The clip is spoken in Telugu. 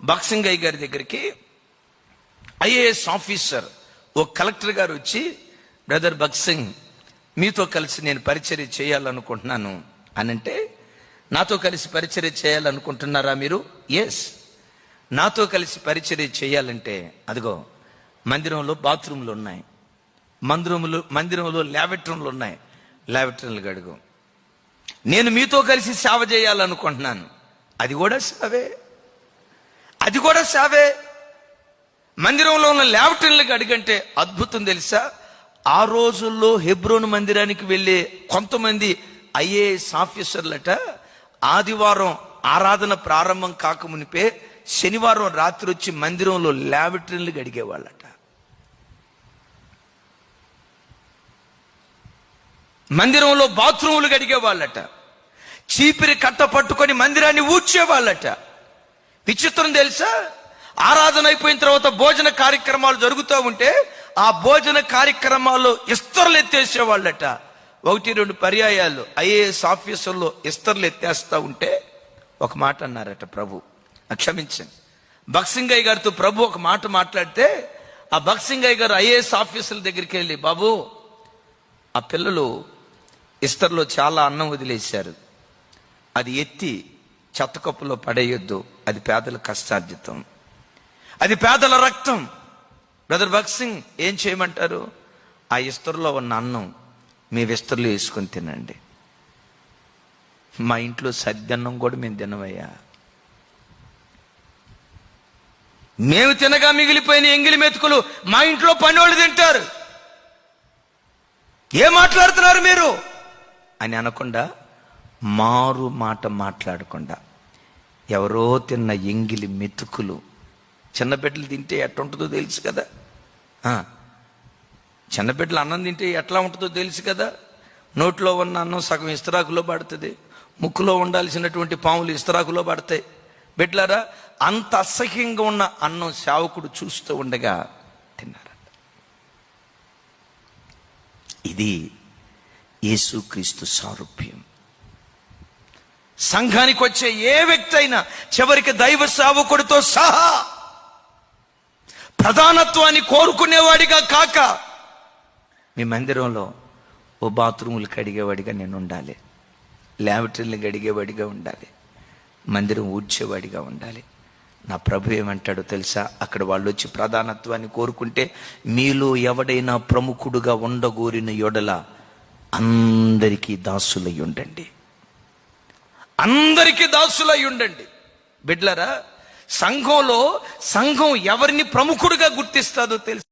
బక్సింగయ్య గారి దగ్గరికి ఐఏఎస్ ఆఫీసర్ ఓ కలెక్టర్ గారు వచ్చి, బ్రదర్ బక్సింగ్, మీతో కలిసి నేను పరిచర్య చేయాలనుకుంటున్నాను అనంటే, నాతో కలిసి పరిచర్య చేయాలనుకుంటున్నారా మీరు? ఎస్, నాతో కలిసి పరిచర్య చేయాలంటే అదిగో మందిరంలో బాత్రూమ్లు ఉన్నాయి, మందిరంలో లాబరేటరీలు ఉన్నాయి, లాబరేటరీలు గడుగు. నేను మీతో కలిసి సేవ చేయాలనుకుంటున్నాను. అది కూడా సేవే. మందిరంలో ఉన్న లాబరేటరీలకు అడిగంటే అద్భుతం తెలుసా? ఆ రోజుల్లో హెబ్రోను మందిరానికి వెళ్ళే కొంతమంది ఐఏఎస్ ఆఫీసర్లట ఆదివారం ఆరాధన ప్రారంభం కాకమునిపే శనివారం రాత్రి వచ్చి మందిరంలో లాబరేటరీలకు అడిగేవాళ్ళట. మందిరంలో బాత్రూములు గడిగేవాళ్ళట. చీపిరి కట్ట పట్టుకొని మందిరాన్ని ఊడ్చేవాళ్ళట. విచిత్రం తెలుసా? ఆరాధన అయిపోయిన తర్వాత భోజన కార్యక్రమాలు జరుగుతూ ఉంటే ఆ భోజన కార్యక్రమాల్లో ఇస్తర్లు ఎత్తేసేవాళ్ళట. 1-2 పర్యాయాలు ఐఏఎస్ ఆఫీసర్లో ఇస్తర్లు ఎత్తేస్తా ఉంటే ఒక మాట అన్నారట, ప్రభు క్షమించండి, బక్సింగయ్య గారితో ప్రభు ఒక మాట మాట్లాడితే, ఆ బక్సింగయ్య గారు ఐఏఎస్ ఆఫీసర్ల దగ్గరికి వెళ్ళి, బాబు, ఆ పిల్లలు ఇస్తర్లో చాలా అన్నం వదిలేశారు, అది ఎత్తి చెత్తకప్పులో పడేయొద్దు, అది పేదల కష్టార్జితం, అది పేదల రక్తం. బ్రదర్ బక్సింగ్, ఏం చేయమంటారు? ఆ ఇస్తర్లో ఉన్న అన్నం మీ విస్తర్లో వేసుకొని తినండి. మా ఇంట్లో సద్దన్నం కూడా మేము తినవయ్యా. మేము తినగా మిగిలిపోయిన ఎంగిలి మెతుకులు మా ఇంట్లో పనోళ్ళు తింటారు. ఏం మాట్లాడుతున్నారు మీరు అని అనకుండా, మారు మాట మాట్లాడకుండా, ఎవరో తిన్న ఎంగిలి మెతుకులు, చిన్నబిడ్డలు తింటే ఎట్లా ఉంటుందో తెలుసు కదా, చిన్నబిడ్డలు అన్నం తింటే ఎట్లా ఉంటుందో తెలుసు కదా. నోట్లో ఉన్న అన్నం సగం ఇస్తరాకులో పడుతుంది, ముక్కులో ఉండాల్సినటువంటి పాములు ఇస్తరాకులో పడతాయి. బిడ్డలారా, అంత అసహ్యంగా ఉన్న అన్నం సేవకుడు చూస్తూ ఉండగా తిన్నారట. ఇది యేసుక్రీస్తు సారూప్యం. సంఘానికి వచ్చే ఏ వ్యక్తి అయినా చివరికి దైవ సేవకుడితో సహా ప్రధానత్వాన్ని కోరుకునేవాడిగా కాక, మీ మందిరంలో ఓ బాత్రూములు కడిగేవాడిగా నేను ఉండాలి, లాబరేటరీలు కడిగేవాడిగా ఉండాలి, మందిరం ఊడ్చేవాడిగా ఉండాలి. నా ప్రభు ఏమంటాడో తెలుసా? అక్కడ వాళ్ళు వచ్చి ప్రధానత్వాన్ని కోరుకుంటే, మీలో ఎవడైనా ప్రముఖుడుగా ఉండగోరిన యొడల అందరికీ దాసులై ఉండండి, అందరికీ దాసులై ఉండండి. బిడ్లరా, సంఘం ఎవరిని ప్రముఖుడుగా గుర్తిస్తాదో తెలుసు?